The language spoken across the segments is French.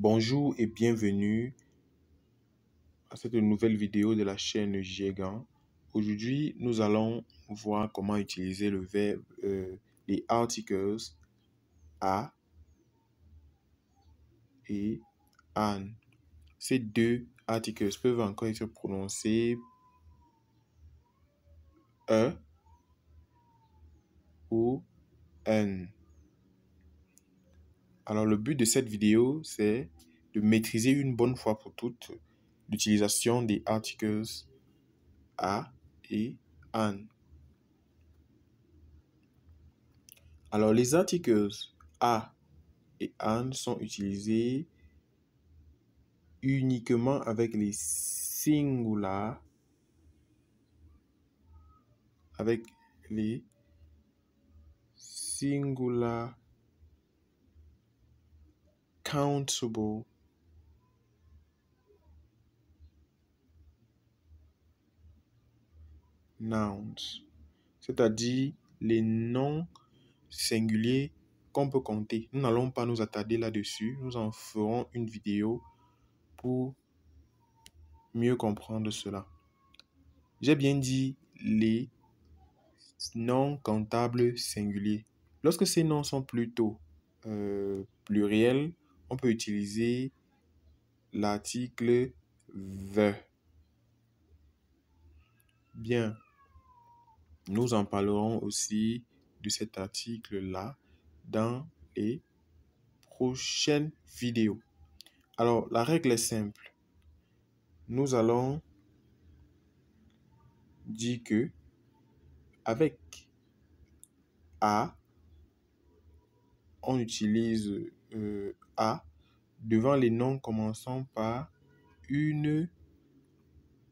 Bonjour et bienvenue à cette nouvelle vidéo de la chaîne Giegan. Aujourd'hui, nous allons voir comment utiliser le verbe, les articles a et an. Ces deux articles peuvent encore être prononcés e ou n. Alors, le but de cette vidéo, c'est de maîtriser une bonne fois pour toutes l'utilisation des articles a et an. Alors, les articles a et an sont utilisés uniquement avec les singulars, countable nouns, c'est-à-dire les noms singuliers qu'on peut compter. Nous n'allons pas nous attarder là-dessus. Nous en ferons une vidéo pour mieux comprendre cela. J'ai bien dit les noms comptables singuliers. Lorsque ces noms sont plutôt pluriels, on peut utiliser l'article the. Bien, nous en parlerons aussi de cet article-là dans les prochaines vidéos. Alors, la règle est simple. Nous allons dire que avec a, on utilise a devant les noms commençant par une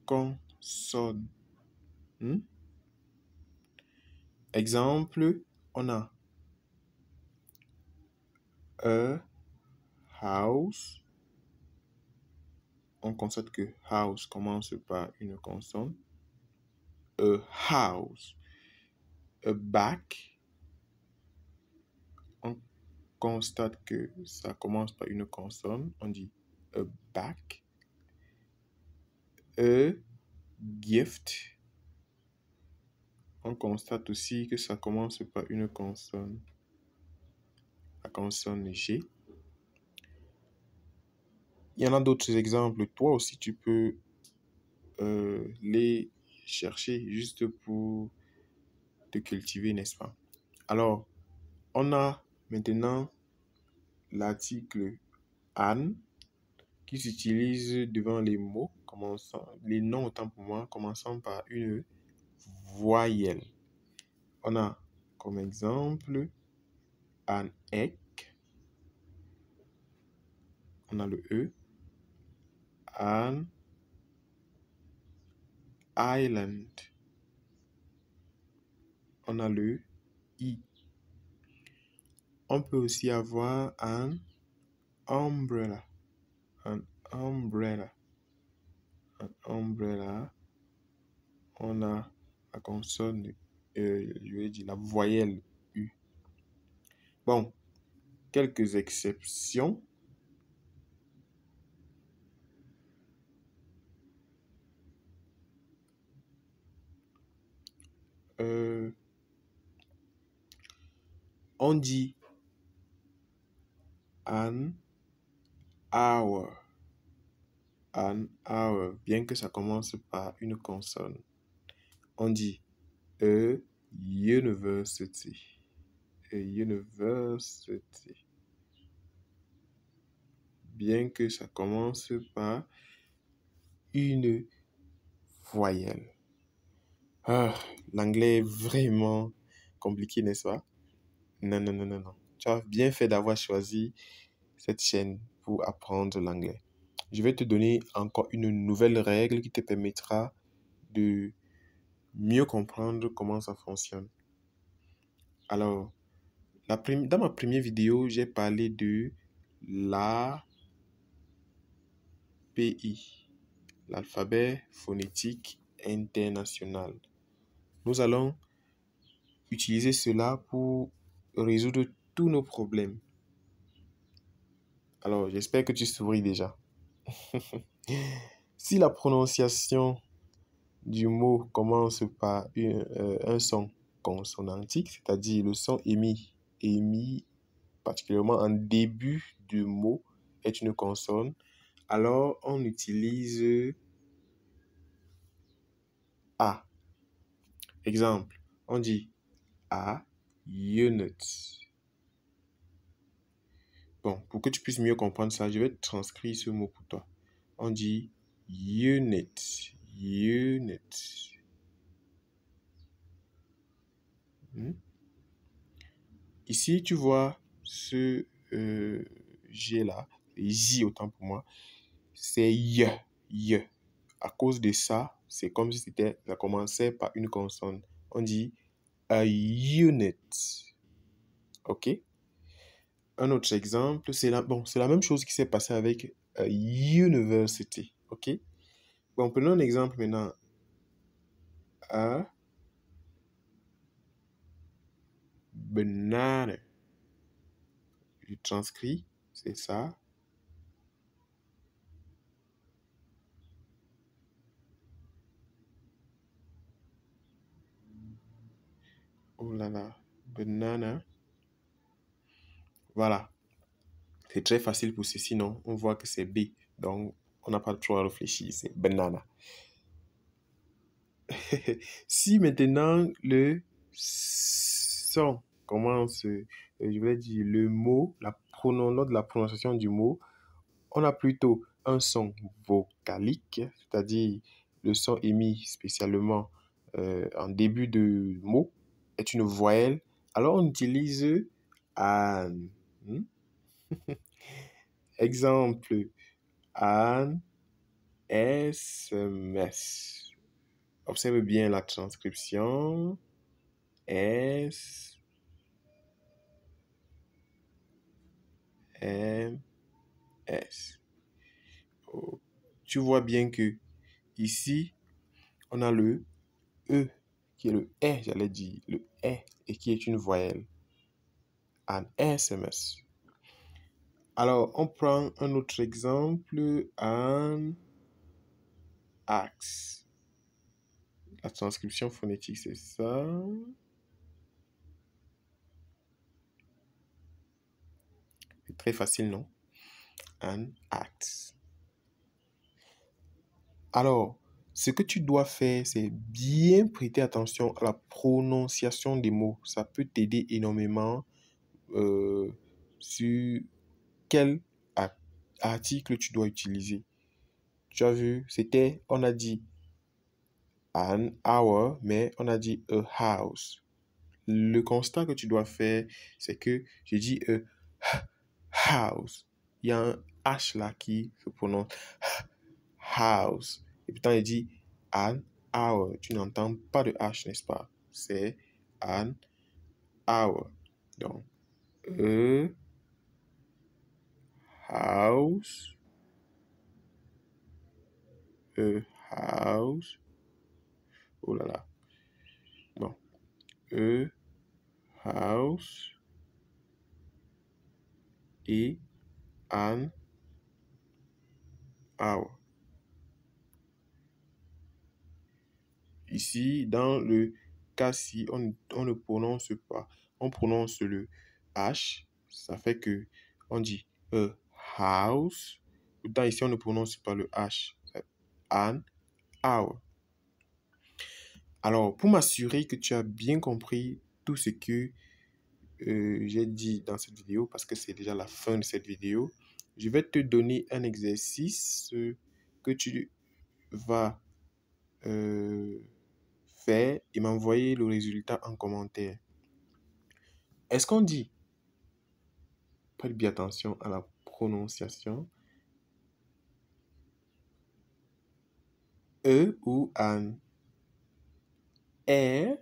consonne. Exemple, on a a house. On constate que house commence par une consonne. A house. A back. On constate que ça commence par une consonne. On dit a back. A gift. On constate aussi que ça commence par une consonne. La consonne G. Il y en a d'autres exemples. Toi aussi, tu peux les chercher juste pour te cultiver, n'est-ce pas? Alors, on a maintenant l'article an qui s'utilise devant les mots, les noms autant pour moi, commençant par une voyelle. On a comme exemple an egg. On a le E. An island. On a le I. On peut aussi avoir an umbrella. An umbrella. An umbrella. On a la consonne, je vais dire la voyelle U. Bon, quelques exceptions. On dit an hour. An hour, bien que ça commence par une consonne. On dit a university. A university. Bien que ça commence par une voyelle. L'anglais est vraiment compliqué, n'est-ce pas? Non. Tu as bien fait d'avoir choisi cette chaîne pour apprendre l'anglais. Je vais te donner encore une nouvelle règle qui te permettra de mieux comprendre comment ça fonctionne. Alors, dans ma première vidéo, j'ai parlé de l'API, l'alphabet phonétique international. Nous allons utiliser cela pour résoudre tous nos problèmes. Alors, Alors, j'espère que tu souris déjà. Si la prononciation du mot commence par un son consonantique, c'est-à-dire le son émis particulièrement en début du mot est une consonne, alors on utilise A. Exemple, on dit A, unit. Bon, pour que tu puisses mieux comprendre ça, je vais transcrire ce mot pour toi. On dit unit, unit. Ici, tu vois ce G là, J autant pour moi, c'est Y, Y. À cause de ça, c'est comme si ça commençait par une consonne. On dit a unit. OK? Un autre exemple, c'est la même chose qui s'est passée avec a university. OK? Bon, prenons un exemple maintenant. A banana. Je transcris, c'est ça. Oh là là, banana. Voilà. C'est très facile pour ceci, non? On voit que c'est B. Donc, on n'a pas trop à réfléchir. C'est banana. Si maintenant le son commence, je vais dire le mot, lors de la prononciation du mot, on a plutôt un son vocalique, c'est-à-dire le son émis spécialement en début de mot est une voyelle. Alors on utilise an. Hmm? Exemple, an, SMS. Observe bien la transcription. S, M, S. Oh. Tu vois bien que ici, on a le E, qui est le E, j'allais dire, le E, et qui est une voyelle. Un SMS. Alors, on prend un autre exemple, un axe. La transcription phonétique, c'est ça. C'est très facile, non? Un axe. Alors, ce que tu dois faire, c'est bien prêter attention à la prononciation des mots. Ça peut t'aider énormément sur quel article tu dois utiliser. Tu as vu, on a dit an hour, mais on a dit a house. Le constat que tu dois faire, c'est que je dis house. Il y a un H là qui se prononce house. Et pourtant, il dit an hour. Tu n'entends pas de H, n'est-ce pas? C'est an hour. Donc, house. A house. Oh là là. Bon. A house. Et an hour. Ici, dans le cas-ci, on ne prononce pas. On prononce le H. Ça fait que on dit a house. Pourtant, ici, on ne prononce pas le H. C'est an hour. Alors, pour m'assurer que tu as bien compris tout ce que j'ai dit dans cette vidéo, parce que c'est déjà la fin de cette vidéo, je vais te donner un exercice que tu vas faire et m'envoyer le résultat en commentaire. Est-ce qu'on dit, prête bien attention à la prononciation, E ou an, R,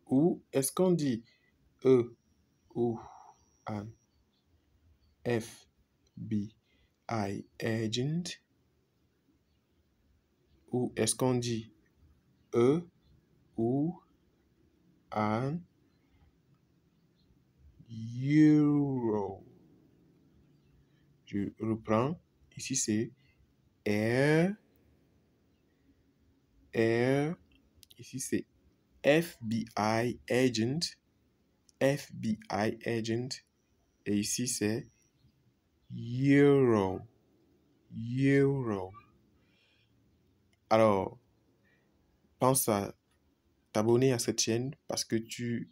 ou est-ce qu'on dit E ou an, F, B, I, agent, ou est-ce qu'on dit E ou an, euro. Je reprends. Ici, c'est R, R. Ici, c'est FBI agent, FBI agent. Et ici, c'est Euro, Euro. Alors, pense à t'abonner à cette chaîne parce que tu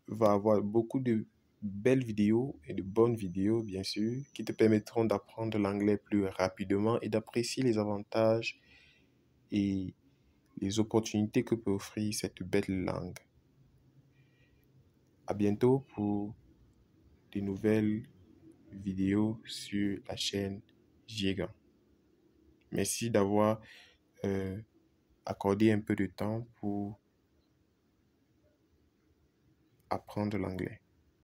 vas avoir beaucoup de belles vidéos et de bonnes vidéos, bien sûr, qui te permettront d'apprendre l'anglais plus rapidement et d'apprécier les avantages et les opportunités que peut offrir cette belle langue. À bientôt pour de nouvelles vidéos sur la chaîne Giga. Merci d'avoir accordé un peu de temps pour apprendre l'anglais.